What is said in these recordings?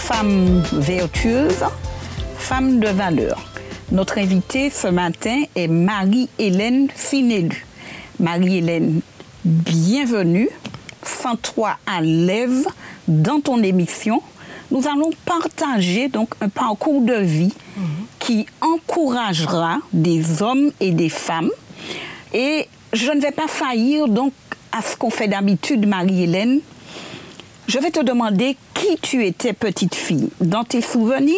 femme vertueuse, femme de valeur. Notre invitée ce matin est Marie-Hélène Finélu. Marie-Hélène, bienvenue. Sens-toi à l'aise dans ton émission. Nous allons partager donc un parcours de vie qui encouragera des hommes et des femmes. Et je ne vais pas faillir donc à ce qu'on fait d'habitude, Marie-Hélène. Je vais te demander qui tu étais petite fille dans tes souvenirs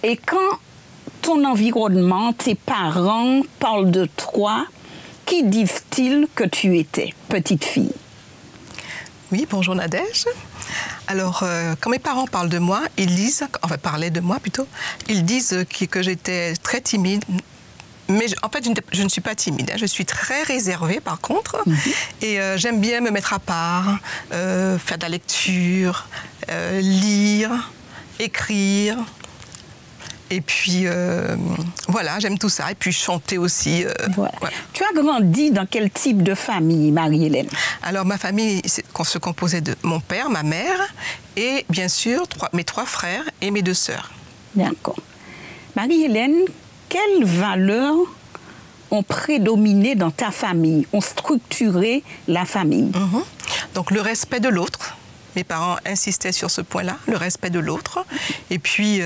et quand ton environnement, tes parents parlent de toi, qui disent-ils que tu étais petite fille? Oui, bonjour Nadège. Alors, quand mes parents parlent de moi, ils disent, enfin parlaient de moi plutôt, ils disent que j'étais très timide. Mais en fait, je ne suis pas timide. Hein. Je suis très réservée, par contre. Et j'aime bien me mettre à part, faire de la lecture, lire, écrire. Et puis, voilà, j'aime tout ça. Et puis, chanter aussi. Voilà. Voilà. Tu as grandi dans quel type de famille, Marie-Hélène? Alors, ma famille se composait de mon père, ma mère, et bien sûr, mes 3 frères et mes 2 sœurs. D'accord. Marie-Hélène, quelles valeurs ont prédominé dans ta famille, ont structuré la famille? Donc, le respect de l'autre. Mes parents insistaient sur ce point-là, le respect de l'autre. Et puis...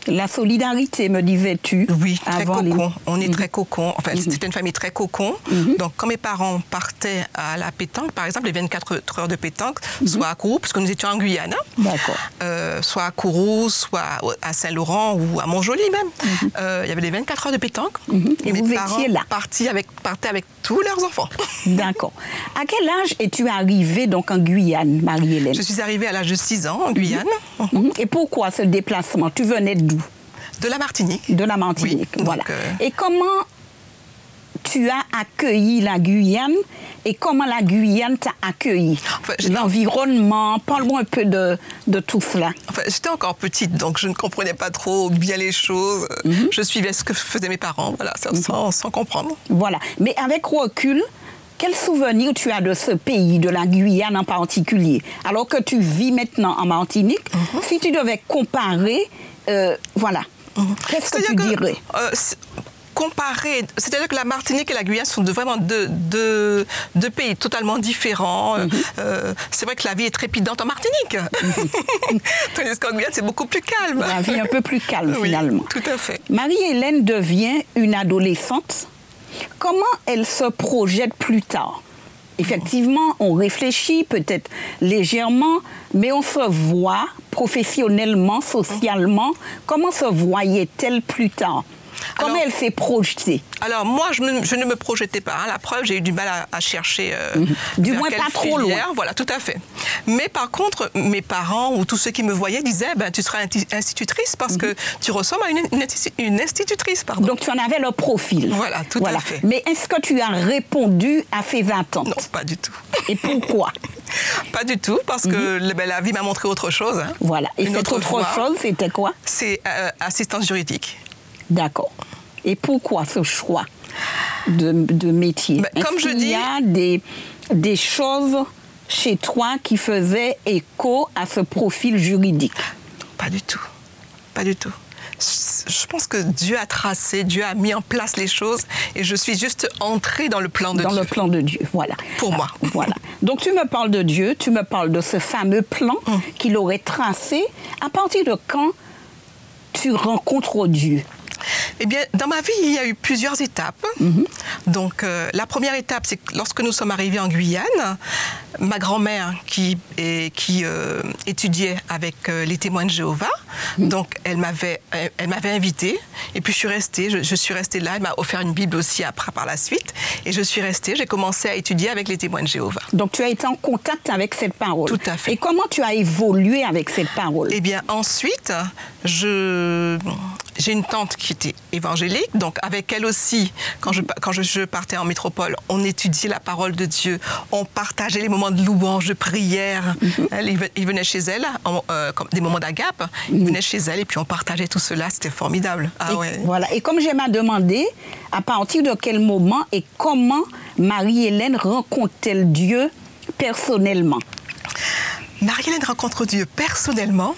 la solidarité, me disais-tu? Oui, très cocon. On est très cocon. Enfin, c'était une famille très cocon. Donc, quand mes parents partaient à la pétanque, par exemple, les 24 heures de pétanque, soit à Kourou, puisque nous étions en Guyane, soit à Kourou, soit à Saint-Laurent ou à Montjoly même, il y avait les 24 heures de pétanque. Et mes parents étiez là? Partaient avec tous leurs enfants. D'accord. À quel âge es-tu arrivée donc en Guyane, Marie-Hélène? Je suis arrivée à l'âge de 6 ans en Guyane. Et pourquoi ce déplacement? Tu venais d'où? De la Martinique. De la Martinique, oui, voilà. Donc, Et comment tu as accueilli la Guyane et comment la Guyane t'a accueilli? Enfin, l'environnement, parle-moi un peu de tout cela. Enfin, j'étais encore petite, donc je ne comprenais pas trop bien les choses. Je suivais ce que faisaient mes parents, voilà, sans comprendre. Voilà, mais avec recul, quel souvenir tu as de ce pays, de la Guyane en particulier? Alors que tu vis maintenant en Martinique, si tu devais comparer, voilà, qu'est-ce que tu dirais? Comparer, c'est-à-dire que la Martinique et la Guyane sont vraiment deux pays totalement différents. C'est vrai que la vie est trépidante en Martinique. Tandis qu'en Guyane, c'est beaucoup plus calme. La vie un peu plus calme, finalement. Oui, tout à fait. Marie-Hélène devient une adolescente. Comment elle se projette plus tard? Effectivement, on réfléchit peut-être légèrement, mais on se voit professionnellement, socialement. Comment se voyait-elle plus tard? Comment elle s'est projetée? Alors moi, je ne me projetais pas. Hein. La preuve, j'ai eu du mal à chercher. Du moins pas trop loin. Voilà, tout à fait. Mais par contre, mes parents ou tous ceux qui me voyaient disaient tu seras institutrice parce que tu ressembles à une institutrice. Pardon. Donc tu en avais le profil. Voilà, tout à fait. Mais est-ce que tu as répondu à ces attentes? Non, pas du tout. Et pourquoi? Pas du tout, parce que la vie m'a montré autre chose. Hein. Voilà. Et cette autre chose, c'était quoi? C'est assistance juridique. D'accord. Et pourquoi ce choix de métier? Comme je dis, il y a des choses chez toi qui faisaient écho à ce profil juridique? Pas du tout. Pas du tout. Je pense que Dieu a tracé, Dieu a mis en place les choses et je suis juste entrée dans le plan de Dieu. Dans le plan de Dieu, voilà. Pour moi. Voilà. Donc tu me parles de Dieu, tu me parles de ce fameux plan qu'il aurait tracé. À partir de quand tu rencontres Dieu? Eh bien, dans ma vie, il y a eu plusieurs étapes. Donc, la première étape, c'est que lorsque nous sommes arrivés en Guyane, ma grand-mère qui étudiait avec les témoins de Jéhovah, donc elle m'avait invitée. Et puis, je suis restée là. Elle m'a offert une Bible aussi après, par la suite. Et je suis restée. J'ai commencé à étudier avec les témoins de Jéhovah. Donc, tu as été en contact avec cette parole. Tout à fait. Et comment tu as évolué avec cette parole? Eh bien, ensuite, j'ai une tante qui était évangélique, donc avec elle aussi, quand je partais en métropole, on étudiait la parole de Dieu, on partageait les moments de louange, de prière. Ils venaient chez elle, comme des moments d'agape, ils venaient chez elle et puis on partageait tout cela, c'était formidable. Voilà. Et comme j'aime à demander, à partir de quel moment et comment Marie-Hélène rencontre-t-elle Dieu personnellement? Marie-Hélène rencontre Dieu personnellement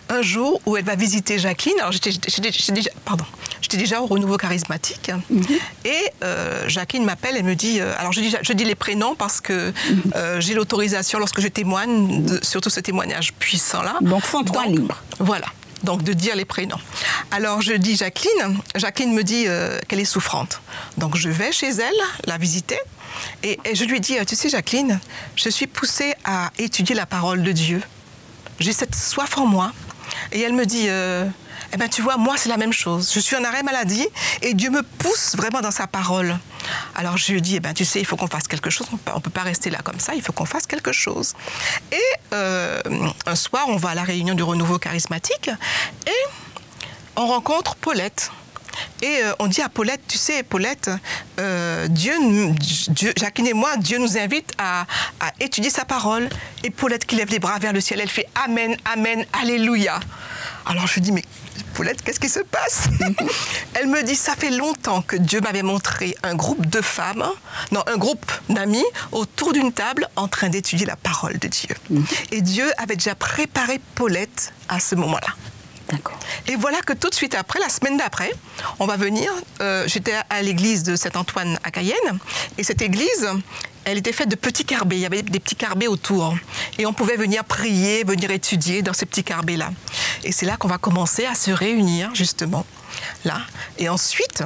un jour où elle va visiter Jacqueline. Alors, j'étais déjà au renouveau charismatique. Et Jacqueline m'appelle et me dit... alors, je dis les prénoms parce que j'ai l'autorisation, lorsque je témoigne, surtout ce témoignage puissant-là. Donc, sens-toi libre. Voilà. Donc, de dire les prénoms. Alors, je dis Jacqueline. Jacqueline me dit qu'elle est souffrante. Donc, je vais chez elle, la visiter. Et je lui dis, tu sais, Jacqueline, je suis poussée à étudier la parole de Dieu. J'ai cette soif en moi. Et elle me dit, eh ben, tu vois, moi, c'est la même chose. Je suis en arrêt maladie et Dieu me pousse vraiment dans sa parole. Alors, je lui dis, eh ben, tu sais, il faut qu'on fasse quelque chose. On ne peut pas rester là comme ça, il faut qu'on fasse quelque chose. Et un soir, on va à la réunion du renouveau charismatique et on rencontre Paulette. Et on dit à Paulette, tu sais, Paulette, Jacqueline et moi, Dieu nous invite à étudier sa parole. Et Paulette qui lève les bras vers le ciel, elle fait Amen, Amen, Alléluia. Alors je lui dis, mais Paulette, qu'est-ce qui se passe? Elle me dit, ça fait longtemps que Dieu m'avait montré un groupe de femmes, non, un groupe d'amis autour d'une table en train d'étudier la parole de Dieu. Et Dieu avait déjà préparé Paulette à ce moment-là. Et voilà que tout de suite après, la semaine d'après, on va venir. J'étais à l'église de Saint-Antoine à Cayenne. Et cette église, elle était faite de petits carbets. Il y avait des petits carbets autour. Et on pouvait venir prier, venir étudier dans ces petits carbets-là. Et c'est là qu'on va commencer à se réunir, justement. Là. Et ensuite,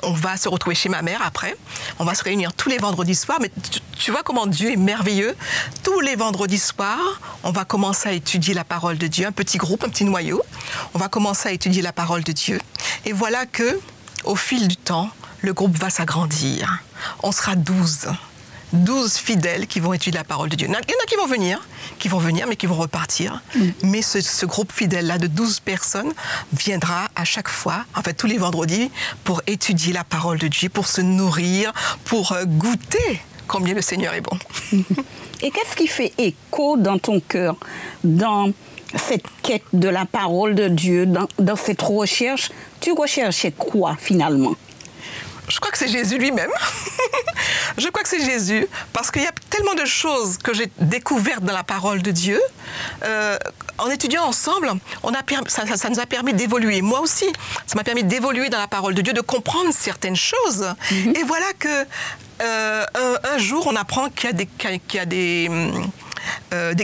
on va se retrouver chez ma mère après. On va se réunir tous les vendredis soirs. Mais tu vois comment Dieu est merveilleux. Tous les vendredis soirs, on va commencer à étudier la parole de Dieu. Un petit groupe, un petit noyau. On va commencer à étudier la parole de Dieu. Et voilà que, au fil du temps, le groupe va s'agrandir. On sera 12 fidèles qui vont étudier la parole de Dieu. Il y en a qui vont venir, mais qui vont repartir. Mais ce groupe fidèle-là de 12 personnes viendra à chaque fois, en fait tous les vendredis, pour étudier la parole de Dieu, pour se nourrir, pour goûter combien le Seigneur est bon. Et qu'est-ce qui fait écho dans ton cœur, dans cette quête de la parole de Dieu, dans cette recherche? Tu recherchais quoi finalement? Je crois que c'est Jésus lui-même. Je crois que c'est Jésus, parce qu'il y a tellement de choses que j'ai découvertes dans la parole de Dieu. En étudiant ensemble, ça nous a permis d'évoluer. Moi aussi, ça m'a permis d'évoluer dans la parole de Dieu, de comprendre certaines choses. Et voilà que un jour, on apprend qu'il y a des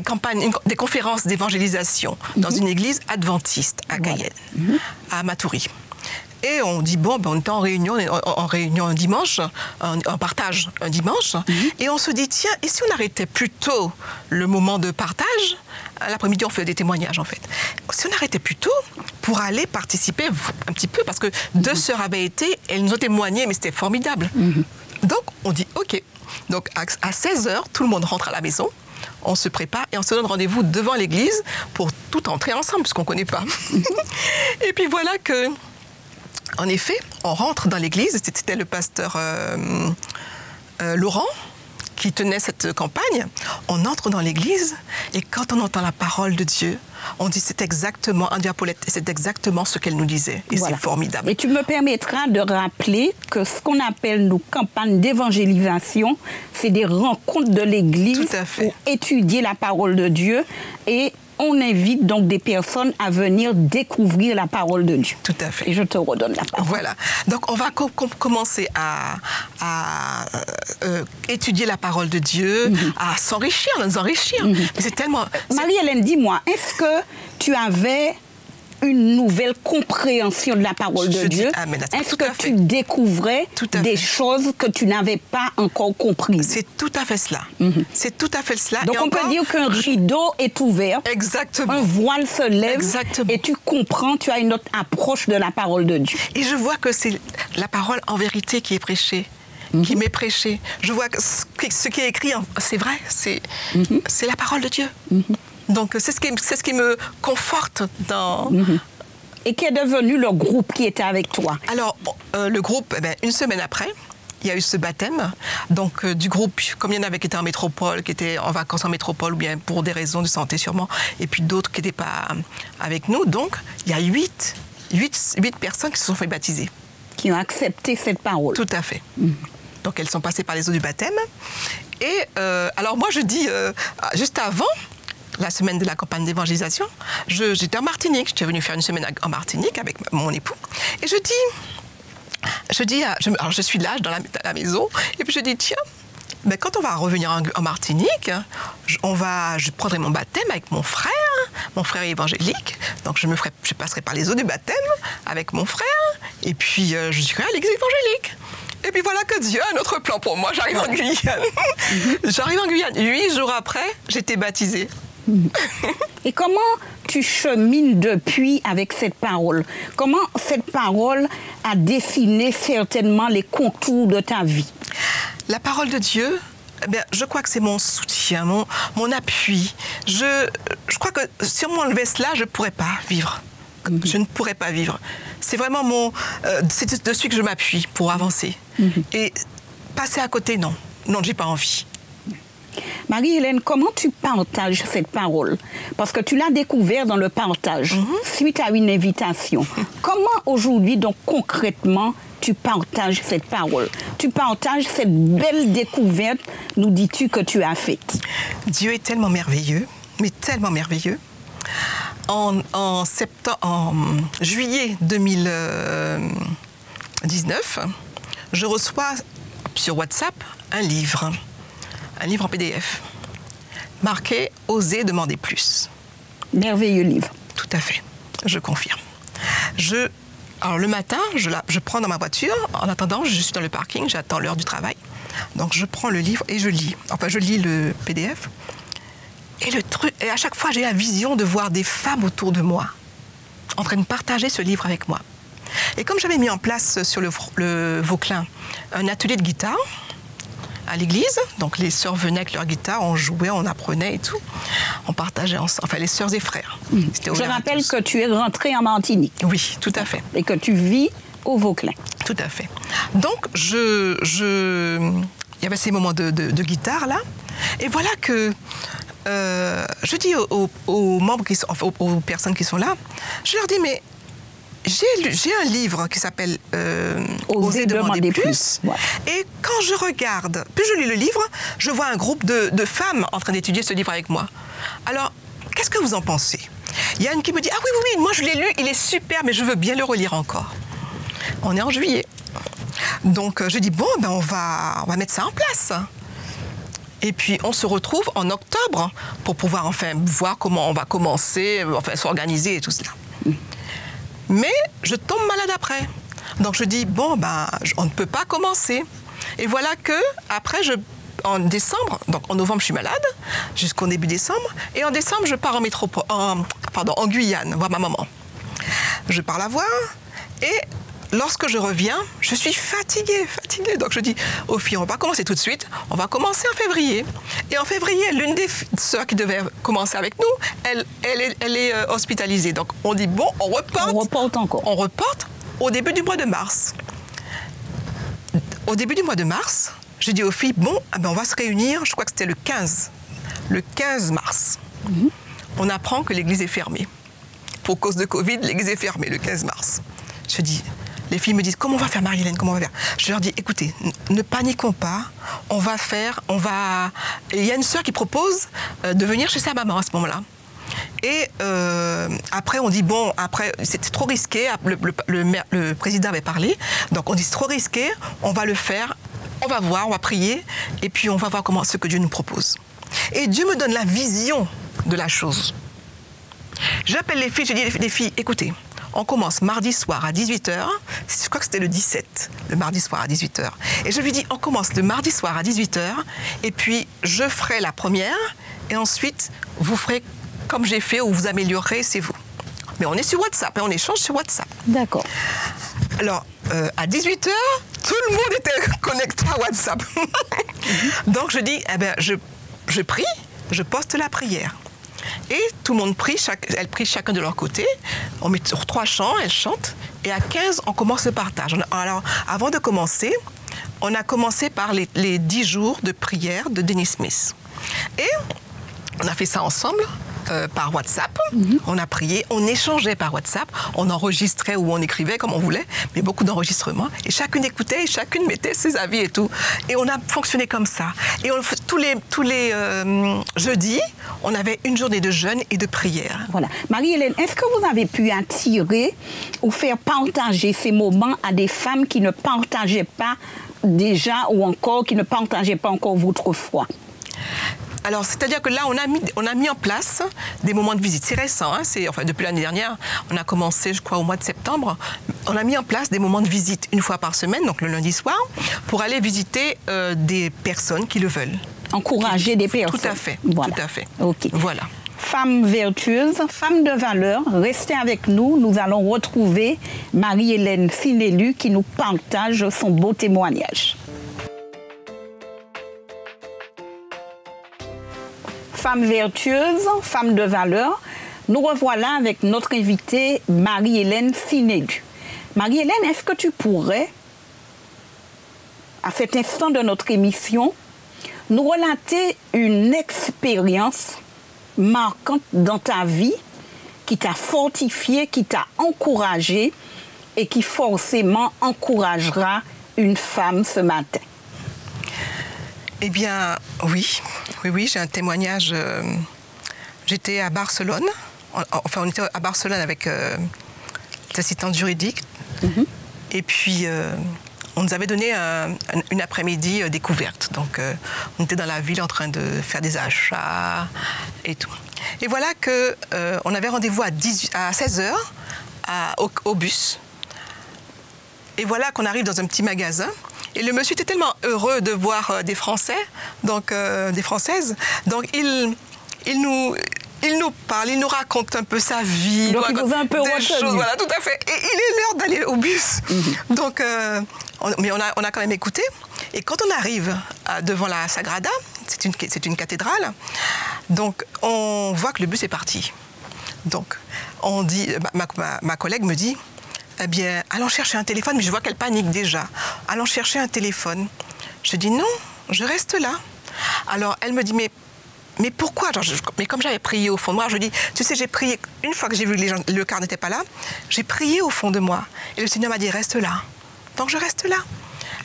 campagnes, des conférences d'évangélisation dans une église adventiste à Cayenne, à Matoury. Et on dit, bon, ben on était en réunion un dimanche, en partage un dimanche, et on se dit, tiens, et si on arrêtait plutôt le moment de partage? L'après-midi, on fait des témoignages, en fait. Si on arrêtait plus tôt pour aller participer un petit peu, parce que 2 sœurs avaient été, elles nous ont témoigné, mais c'était formidable. Donc, on dit, OK. Donc, à 16h, tout le monde rentre à la maison. On se prépare et on se donne rendez-vous devant l'église pour tout entrer ensemble, puisqu'on ne connaît pas. Et puis voilà que... En effet, on rentre dans l'église, c'était le pasteur Laurent qui tenait cette campagne. On entre dans l'église et quand on entend la parole de Dieu, on dit c'est exactement, on dit à Paulette, c'est exactement ce qu'elle nous disait. Et voilà. C'est formidable. Et tu me permettras de rappeler que ce qu'on appelle nos campagnes d'évangélisation, c'est des rencontres de l'église pour étudier la parole de Dieu et on invite donc des personnes à venir découvrir la parole de Dieu. Tout à fait. Et je te redonne la parole. Voilà. Donc, on va commencer à étudier la parole de Dieu, à s'enrichir, à nous enrichir. Mais c'est tellement... Marie-Hélène, dis-moi, est-ce que tu avais une nouvelle compréhension de la parole de Dieu? Est-ce que tu découvrais des choses que tu n'avais pas encore comprises? C'est tout à fait cela. C'est tout à fait cela. Donc, on peut dire qu'un rideau est ouvert. Exactement. Un voile se lève. Exactement. Et tu comprends, tu as une autre approche de la parole de Dieu. Et je vois que c'est la parole en vérité qui est prêchée. Qui m'est prêchée. Je vois que ce qui est écrit, c'est vrai, c'est la parole de Dieu. Donc, c'est ce qui me conforte dans... Et qui est devenu le groupe qui était avec toi? Alors, le groupe, une semaine après, il y a eu ce baptême. Donc, du groupe, comme il y en avait qui étaient en métropole, qui étaient en vacances en métropole, ou bien pour des raisons de santé sûrement, et puis d'autres qui n'étaient pas avec nous. Donc, il y a 8 personnes qui se sont fait baptiser. Qui ont accepté cette parole. Tout à fait. Donc, elles sont passées par les eaux du baptême. Et alors, moi, je dis, juste avant, la semaine de la campagne d'évangélisation, j'étais en Martinique. J'étais venue faire une semaine en Martinique avec mon époux. Et je suis là dans la maison, et puis je dis, tiens, ben, quand on va revenir en Martinique, je prendrai mon baptême avec mon frère est évangélique, donc je passerai par les eaux du baptême avec mon frère, et puis je serai à l'église évangélique. Et puis voilà que Dieu a un autre plan pour moi, j'arrive en Guyane. J'arrive en Guyane, 8 jours après, j'étais baptisée. Et comment tu chemines depuis avec cette parole? Comment cette parole a dessiné certainement les contours de ta vie? La parole de Dieu, eh bien, je crois que c'est mon soutien, mon appui. Je crois que si on m'enlevait cela, je ne pourrais pas vivre. Je ne pourrais pas vivre. C'est vraiment c'est dessus que je m'appuie pour avancer. Et passer à côté, non. Non, j'ai pas envie. Marie-Hélène, comment tu partages cette parole? Parce que tu l'as découvert dans le partage, suite à une invitation. Comment aujourd'hui, donc concrètement, tu partages cette parole? Tu partages cette belle découverte, nous dis-tu, que tu as faite? Dieu est tellement merveilleux, mais tellement merveilleux. En juillet 2019, je reçois sur WhatsApp un livre en PDF, marqué « Oser demander plus ». Merveilleux livre. Tout à fait, je confirme. Alors le matin, je prends dans ma voiture, en attendant, je suis dans le parking, j'attends l'heure du travail. Donc je prends le livre et je lis. Enfin, je lis le PDF. Et à chaque fois, j'ai la vision de voir des femmes autour de moi, en train de partager ce livre avec moi. Et comme j'avais mis en place sur le Vauclin un atelier de guitare à l'église, donc les sœurs venaient avec leur guitare, on jouait, on apprenait et tout, on partageait ensemble, enfin les sœurs et frères. Je rappelle que tu es rentrée en Martinique. Oui, tout à fait. Et que tu vis au Vauclin. Tout à fait. Donc, il y avait ces moments de guitare là, et voilà que je dis aux membres aux personnes qui sont là, je leur dis, mais j'ai un livre qui s'appelle Oser demander plus. Ouais. Et quand je regarde, puis je lis le livre, je vois un groupe de femmes en train d'étudier ce livre avec moi. Alors, qu'est-ce que vous en pensez? Il y a une qui me dit, ah oui, moi je l'ai lu, il est super, mais je veux bien le relire encore. On est en juillet. Donc je dis, bon, ben on va mettre ça en place. Et puis, on se retrouve en octobre pour pouvoir enfin voir comment on va commencer, enfin s'organiser et tout cela. Mais je tombe malade après. Donc, je dis, bon, ben, on ne peut pas commencer. Et voilà que, après, en décembre, donc en novembre, je suis malade, jusqu'au début décembre. Et en décembre, je pars en Guyane, voir ma maman. Je pars la voir et lorsque je reviens, je suis fatiguée. Donc je dis aux filles, on ne va pas commencer tout de suite, on va commencer en février. Et en février, l'une des sœurs qui devait commencer avec nous, elle est hospitalisée. Donc on dit, bon, on reporte. On reporte encore. On reporte au début du mois de mars. Au début du mois de mars, je dis aux filles, bon, on va se réunir, je crois que c'était le 15 mars. On apprend que l'église est fermée. Pour cause de Covid, l'église est fermée le 15 mars. Je dis... Les filles me disent, comment on va faire, Marie-Hélène, comment on va faire? Je leur dis, écoutez, ne paniquons pas, il y a une sœur qui propose de venir chez sa maman à ce moment-là. Et après, on dit, bon, c'était trop risqué, le président avait parlé, donc on dit, c'est trop risqué, on va le faire, on va voir, on va prier, et puis on va voir ce que Dieu nous propose. Et Dieu me donne la vision de la chose. J'appelle les filles, je dis, les filles, écoutez, on commence mardi soir à 18h, je crois que c'était le 17, le mardi soir à 18h. Et je lui dis, on commence le mardi soir à 18h, et puis je ferai la première, et ensuite, vous ferez comme j'ai fait, ou vous améliorerez, c'est vous. Mais on est sur WhatsApp, et on échange sur WhatsApp. D'accord. Alors, à 18h, tout le monde était connecté à WhatsApp. Donc je dis, je prie, je poste la prière. Et tout le monde prie, elles prient chacun de leur côté. On met 3 chants, elles chantent. Et à 15, on commence le partage. Alors, avant de commencer, on a commencé par les 10 jours de prière de Denis Smith. Et on a fait ça ensemble. par WhatsApp. On a prié, on échangeait par WhatsApp, on enregistrait ou on écrivait comme on voulait, mais beaucoup d'enregistrements. Et chacune écoutait, et chacune mettait ses avis et tout. Et on a fonctionné comme ça. Et tous les jeudis, on avait une journée de jeûne et de prière. Voilà. Marie-Hélène, est-ce que vous avez pu attirer ou faire partager ces moments à des femmes qui ne partageaient pas déjà ou encore qui ne partageaient pas encore votre foi? Alors, c'est-à-dire que là, on a mis en place des moments de visite. C'est récent, hein, depuis l'année dernière, on a commencé, je crois, au mois de septembre. On a mis en place des moments de visite une fois par semaine, donc le lundi soir, pour aller visiter des personnes qui le veulent. Encourager des personnes. Tout à fait, voilà. Tout à fait. Okay. Voilà. Femmes vertueuses, femmes de valeur, restez avec nous. Nous allons retrouver Marie-Hélène Finelu qui nous partage son beau témoignage. Femmes vertueuses, femmes de valeur, nous revoilà avec notre invitée Marie-Hélène Finelu. Marie-Hélène, est-ce que tu pourrais, à cet instant de notre émission, nous relater une expérience marquante dans ta vie qui t'a fortifié, qui t'a encouragé et qui forcément encouragera une femme ce matin? Eh bien, oui, j'ai un témoignage. J'étais à Barcelone, on était à Barcelone avec l'assistante juridique. Et puis, on nous avait donné une après-midi découverte. Donc, on était dans la ville en train de faire des achats et tout. Et voilà qu'on avait rendez-vous à 16h au bus. Et voilà qu'on arrive dans un petit magasin. Et le monsieur était tellement heureux de voir des Français, donc des Françaises. Donc, il nous parle, il nous raconte un peu sa vie. Donc, il vous a un peu retenu. Voilà, tout à fait. Et il est l'heure d'aller au bus. Donc, mais on a quand même écouté. Et quand on arrive devant la Sagrada, c'est une cathédrale, donc on voit que le bus est parti. Donc, on dit, ma collègue me dit, eh bien, allons chercher un téléphone, mais je vois qu'elle panique déjà. Allons chercher un téléphone. Je dis non, je reste là. Alors, elle me dit, mais pourquoi? Mais comme j'avais prié au fond de moi, je dis, tu sais, j'ai prié, une fois que j'ai vu que le car n'était pas là, j'ai prié au fond de moi. Et le Seigneur m'a dit, reste là. Donc, je reste là.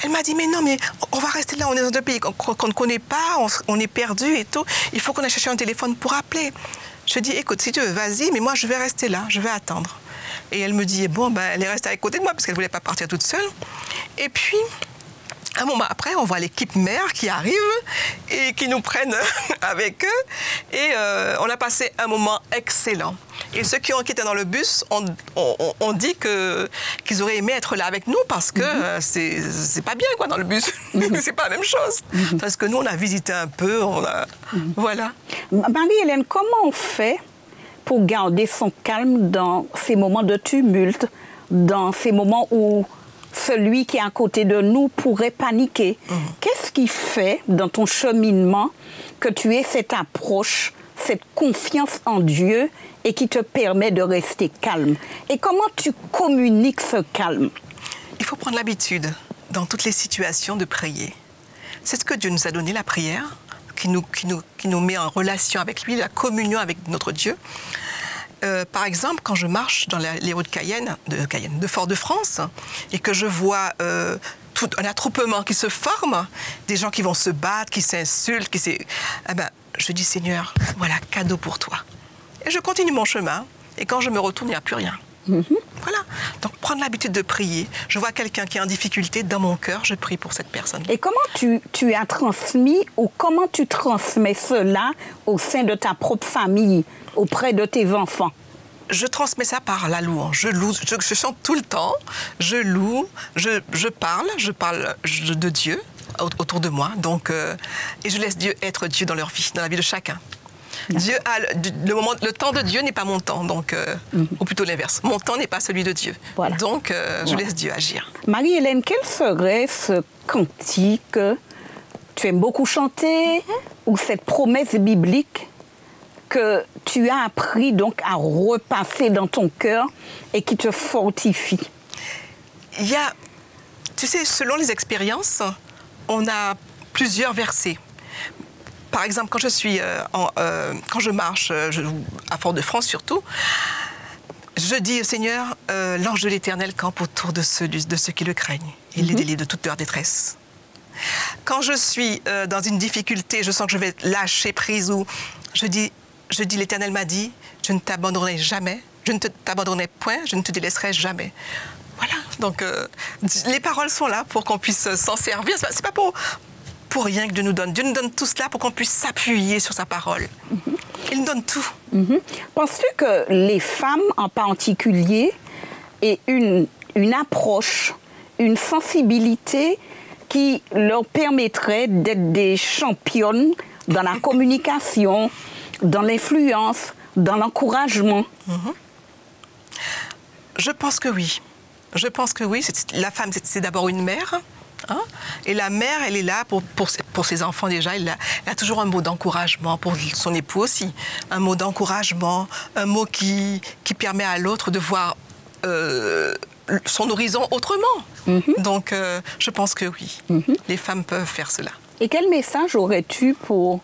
Elle m'a dit, mais non, mais on va rester là, on est dans un pays qu'on ne connaît pas, on est perdu et tout. Il faut qu'on aille chercher un téléphone pour appeler. Je dis, écoute, si tu veux, vas-y, mais moi, je vais rester là, je vais attendre. Et elle me dit, bon, ben, elle est restée à côté de moi parce qu'elle ne voulait pas partir toute seule. Et puis, un moment après, on voit l'équipe mère qui arrive et qui nous prennent avec eux. Et on a passé un moment excellent. Et ceux qui étaient dans le bus ont dit qu'ils auraient aimé être là avec nous parce que c'est pas bien, quoi, dans le bus. C'est pas la même chose. Parce que nous, on a visité un peu, voilà. Marie-Hélène, comment on fait pour garder son calme dans ces moments de tumulte, dans ces moments où celui qui est à côté de nous pourrait paniquer? Qu'est-ce qui fait, dans ton cheminement, que tu aies cette approche, cette confiance en Dieu et qui te permet de rester calme? Et comment tu communiques ce calme? Il faut prendre l'habitude, dans toutes les situations, de prier. C'est ce que Dieu nous a donné, la prière, qui nous met en relation avec lui, la communion avec notre Dieu. Par exemple, quand je marche dans les routes de Fort-de-France et que je vois tout un attroupement qui se forme, des gens qui vont se battre, qui s'insultent, je dis, Seigneur, voilà, cadeau pour toi. Et je continue mon chemin. Et quand je me retourne, il n'y a plus rien. Voilà. Donc, prendre l'habitude de prier. Je vois quelqu'un qui est en difficulté, dans mon cœur, je prie pour cette personne. Et comment tu as transmis ou comment tu transmets cela au sein de ta propre famille, auprès de tes enfants? Je transmets ça par la louange. Je chante tout le temps, je loue, je parle de Dieu autour de moi. Donc, et je laisse Dieu être Dieu dans leur vie, dans la vie de chacun. Dieu a le temps de Dieu n'est pas mon temps, donc, ou plutôt l'inverse. Mon temps n'est pas celui de Dieu. Voilà. Donc, je laisse Dieu agir. Marie-Hélène, quel serait ce cantique? Tu aimes beaucoup chanter, ou cette promesse biblique que tu as appris donc à repasser dans ton cœur et qui te fortifie? Il y a, tu sais, selon les expériences, on a plusieurs versets. par exemple, quand je suis quand je marche à Fort-de-France surtout, je dis au Seigneur, l'ange de l'Éternel campe autour de ceux qui le craignent. Il les délivre de toute leur détresse. Quand je suis dans une difficulté, je sens que je vais lâcher prise ou je dis l'Éternel m'a dit, je ne t'abandonnerai jamais, je ne t'abandonnerai point, je ne te délaisserai jamais. Voilà, donc les paroles sont là pour qu'on puisse s'en servir. C'est pas pour rien que Dieu nous donne. Dieu nous donne tout cela pour qu'on puisse s'appuyer sur sa parole. Il nous donne tout. Penses-tu que les femmes en particulier aient une approche, une sensibilité qui leur permettrait d'être des championnes dans la communication, dans l'influence, dans l'encouragement? Je pense que oui. Je pense que oui. La femme, c'est d'abord une mère. Hein? Et la mère, elle est là pour ses enfants déjà. Elle a toujours un mot d'encouragement, pour son époux aussi. Un mot d'encouragement, un mot qui permet à l'autre de voir son horizon autrement. Donc, je pense que oui. Les femmes peuvent faire cela. Et quel message aurais-tu pour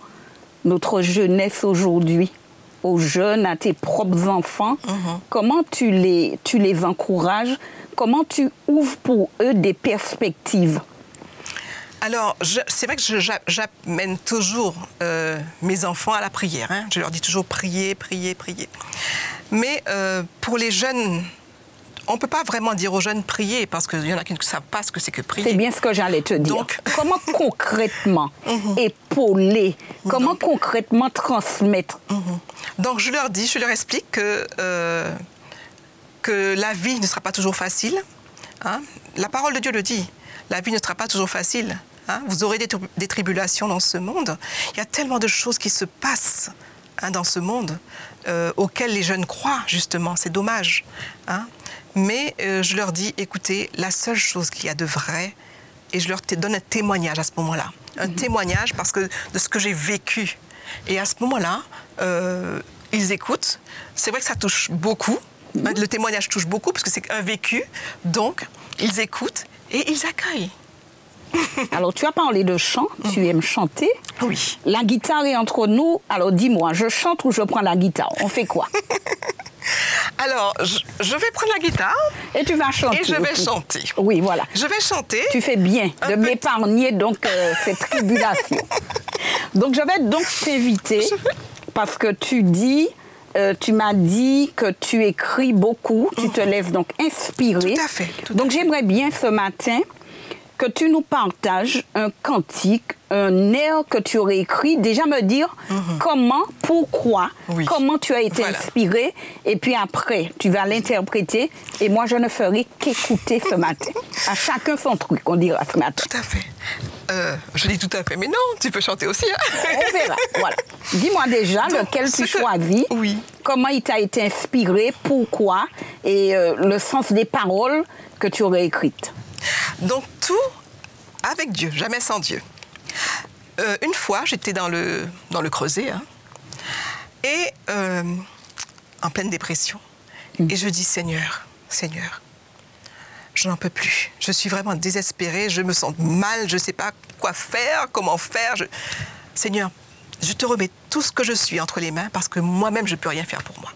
notre jeunesse aujourd'hui, aux jeunes, à tes propres enfants? Comment tu les encourages? Comment tu ouvres pour eux des perspectives? Alors, c'est vrai que j'amène toujours mes enfants à la prière. Hein. Je leur dis toujours prier, prier, prier. Mais pour les jeunes, on ne peut pas vraiment dire aux jeunes prier parce qu'il y en a qui ne savent pas ce que c'est que prier. C'est bien ce que j'allais te dire. Donc... Comment concrètement épauler? Comment concrètement transmettre? Donc, je leur explique que la vie ne sera pas toujours facile. Hein. La parole de Dieu le dit. La vie ne sera pas toujours facile. Hein. Vous aurez des tribulations dans ce monde. Il y a tellement de choses qui se passent dans ce monde auxquelles les jeunes croient, justement. C'est dommage. Hein. Mais je leur dis, écoutez, la seule chose qu'il y a de vrai, et je leur donne un témoignage à ce moment-là. Un témoignage de ce que j'ai vécu. Et à ce moment-là, ils écoutent. C'est vrai que ça touche beaucoup. Le témoignage touche beaucoup parce que c'est un vécu. Donc, ils écoutent et ils accueillent. Alors, tu as parlé de chant. Tu aimes chanter. Oui. La guitare est entre nous. Alors, dis-moi, je chante ou je prends la guitare? On fait quoi? Alors, je vais prendre la guitare. Et tu vas chanter. Et je vais chanter. Oui, voilà. Je vais chanter. Tu fais bien de m'épargner donc cette tribulation. Donc, je vais donc t'inviter parce que tu m'as dit que tu écris beaucoup, tu te lèves donc inspiré. Tout à fait. Donc, j'aimerais bien ce matin que tu nous partages un cantique, un air que tu aurais écrit, déjà me dire comment, pourquoi, comment tu as été inspiré, et puis après, tu vas l'interpréter, et moi, je ne ferai qu'écouter ce matin. À chacun son truc, on dira ce matin. Tout à fait. Je dis tout à fait, mais non, tu peux chanter aussi. Hein. On verra, voilà. Dis-moi déjà lequel tu choisis, comment il t'a été inspiré, pourquoi, et le sens des paroles que tu aurais écrites. Donc tout avec Dieu, jamais sans Dieu. Une fois, j'étais dans le creuset, hein, et en pleine dépression. Et je dis, Seigneur, je n'en peux plus. Je suis vraiment désespérée, je me sens mal, je ne sais pas quoi faire, comment faire. Seigneur, je te remets tout ce que je suis entre les mains parce que moi-même, je ne peux rien faire pour moi.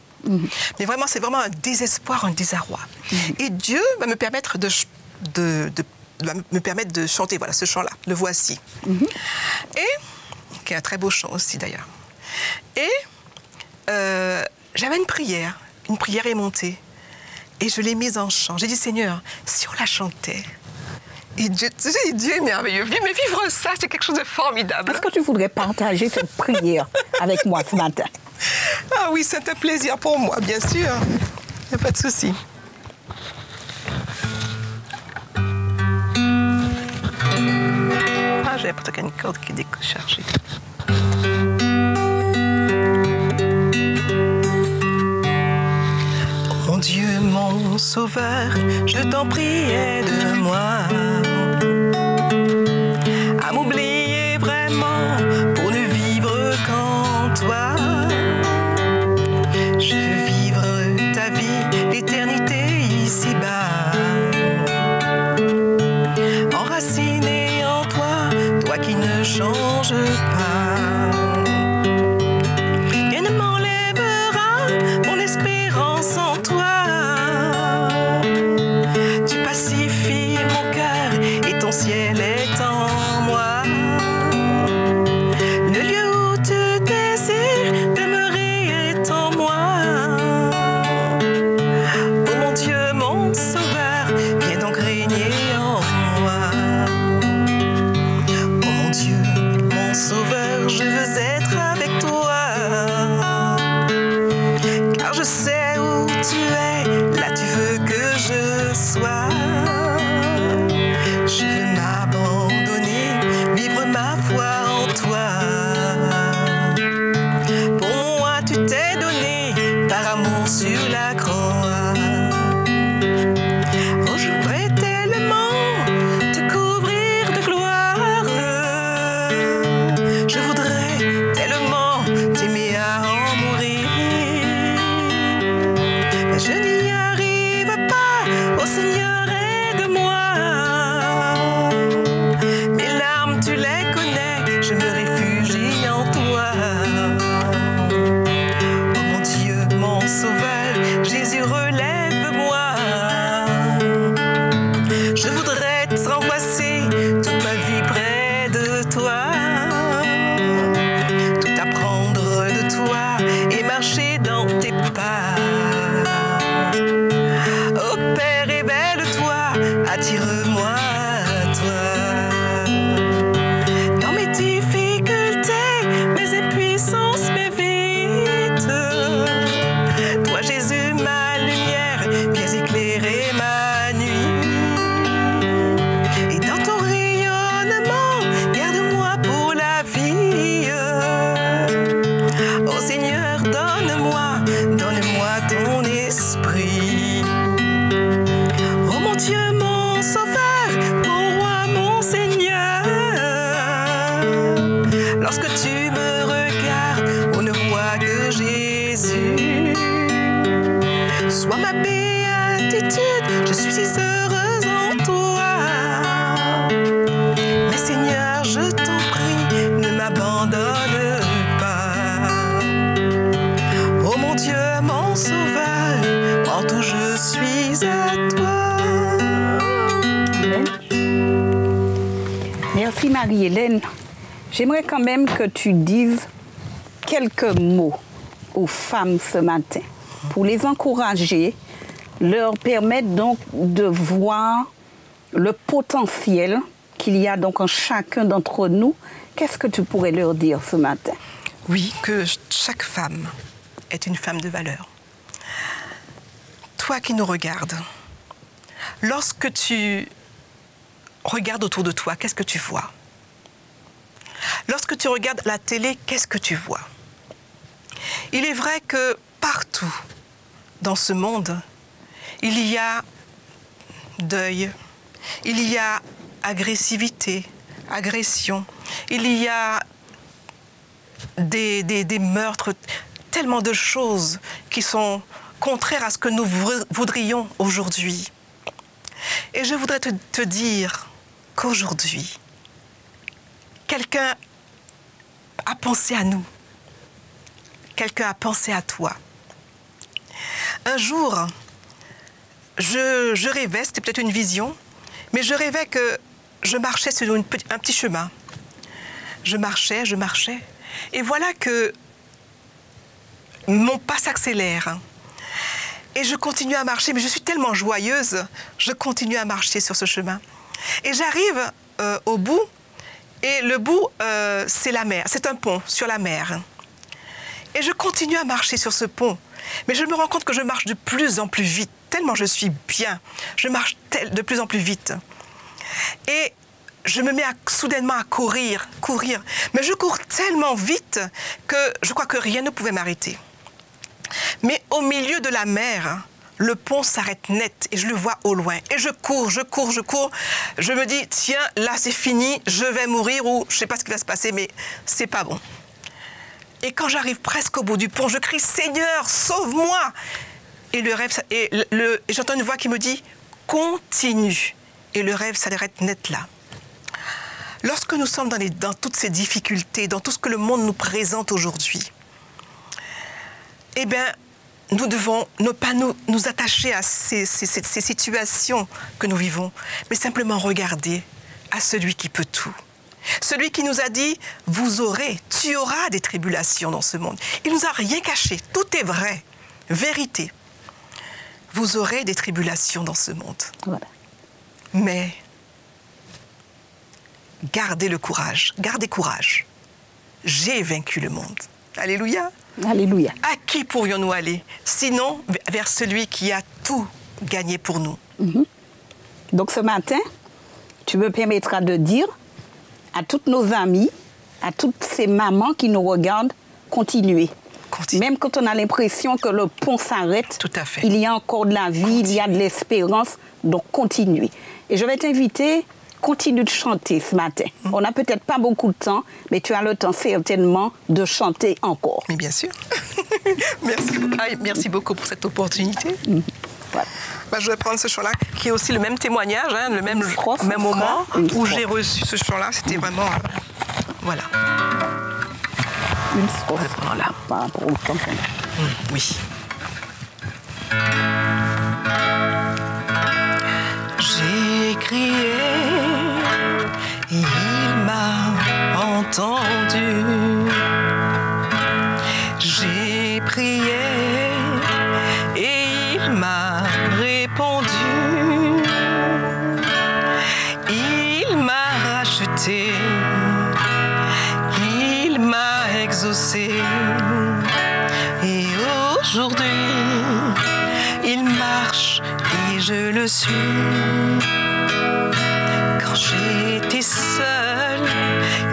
Mais vraiment, c'est vraiment un désespoir, un désarroi. Et Dieu va me permettre de chanter, voilà, ce chant-là, le voici. Et, qui est un très beau chant aussi d'ailleurs. Et j'avais une prière est montée. Et je l'ai mise en chant. J'ai dit, Seigneur, si on la chantait, et Dieu, tu sais, Dieu est merveilleux. Mais vivre ça, c'est quelque chose de formidable. Est-ce que tu voudrais partager cette prière avec moi ce matin? Ah oui, c'est un plaisir pour moi, bien sûr. Il n'y a pas de souci. J'ai peut-être une corde qui est déchargée. Mon Dieu, mon Sauveur, je t'en prie, aide-moi à m'oublier vraiment pour ne vivre qu'en toi. Je veux vivre ta vie, l'éternité ici-bas, enraciné en toi, toi qui ne changes pas. suis heureuse en toi. Mais Seigneur, je t'en prie, ne m'abandonne pas. Oh mon Dieu, mon sauveur, en tout je suis à toi. Merci Marie-Hélène. J'aimerais quand même que tu dises quelques mots aux femmes ce matin pour les encourager, leur permettre donc de voir le potentiel qu'il y a donc en chacun d'entre nous. Qu'est-ce que tu pourrais leur dire ce matin? Oui, que chaque femme est une femme de valeur. Toi qui nous regardes, lorsque tu regardes autour de toi, qu'est-ce que tu vois? Lorsque tu regardes la télé, qu'est-ce que tu vois? Il est vrai que partout dans ce monde, il y a deuil, il y a agressivité, agression, il y a des meurtres, tellement de choses qui sont contraires à ce que nous voudrions aujourd'hui. Et je voudrais te dire qu'aujourd'hui, quelqu'un a pensé à nous. Quelqu'un a pensé à toi. Un jour, je rêvais, c'était peut-être une vision, mais je rêvais que je marchais sur un petit chemin. Je marchais, et voilà que mon pas s'accélère. Et je continue à marcher, mais je suis tellement joyeuse, je continue à marcher sur ce chemin. Et j'arrive au bout, et le bout, c'est la mer, c'est un pont sur la mer. Et je continue à marcher sur ce pont, mais je me rends compte que je marche de plus en plus vite, tellement je suis bien, je marche de plus en plus vite. Et je me mets soudainement à courir, mais je cours tellement vite que je crois que rien ne pouvait m'arrêter. Mais au milieu de la mer, le pont s'arrête net et je le vois au loin. Et je cours. Je me dis, tiens, là c'est fini, je vais mourir ou je ne sais pas ce qui va se passer, mais c'est pas bon. Et quand j'arrive presque au bout du pont, je crie, Seigneur, sauve-moi! Et le rêve, et j'entends une voix qui me dit, continue. Et le rêve s'arrête net là. Lorsque nous sommes dans toutes ces difficultés, dans tout ce que le monde nous présente aujourd'hui, eh bien, nous devons ne pas nous attacher à ces situations que nous vivons, mais simplement regarder à celui qui peut tout. Celui qui nous a dit, tu auras des tribulations dans ce monde. Il ne nous a rien caché, tout est vrai, vérité. Vous aurez des tribulations dans ce monde. Voilà. Mais gardez courage. J'ai vaincu le monde. Alléluia. Alléluia. À qui pourrions-nous aller? Sinon, vers celui qui a tout gagné pour nous. Donc ce matin, tu me permettras de dire à toutes nos amies, à toutes ces mamans qui nous regardent, continuez. Même quand on a l'impression que le pont s'arrête, tout à fait. Il y a encore de la vie, il y a de l'espérance, donc continuez. Et je vais t'inviter, continue de chanter ce matin. On n'a peut-être pas beaucoup de temps, mais tu as le temps certainement de chanter encore. Mais bien sûr. Merci beaucoup pour cette opportunité. Voilà. Je vais prendre ce chant-là, qui est aussi le même témoignage, le même moment où j'ai reçu ce chant-là. C'était vraiment... voilà. Une strophe. Je prends là. Par rapport au temps. Oui. J'ai crié, il m'a entendu. J'ai prié et il m'a répondu. Il m'a racheté, il m'a exaucé. Et aujourd'hui, il marche et je le suis. Quand j'étais seule,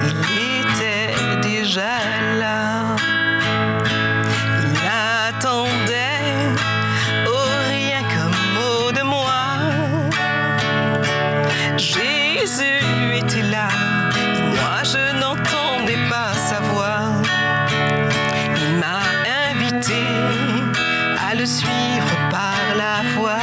il était déjà là. Il attendait au rien qu'un mot de moi. Jésus était là, moi je n'entendais pas sa voix. Il m'a invité à le suivre par la foi.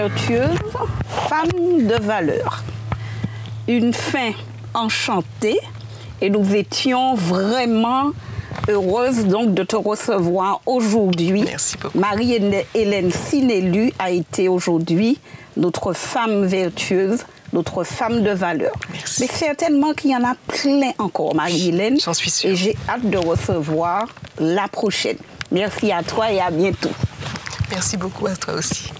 vertueuse, femme de valeur. Une fin enchantée et nous étions vraiment heureuses donc de te recevoir aujourd'hui. Merci beaucoup. Marie-Hélène Finelu a été aujourd'hui notre femme vertueuse, notre femme de valeur. Merci. Mais certainement qu'il y en a plein encore, Marie-Hélène. J'en suis sûre. Et j'ai hâte de recevoir la prochaine. Merci à toi et à bientôt. Merci beaucoup à toi aussi.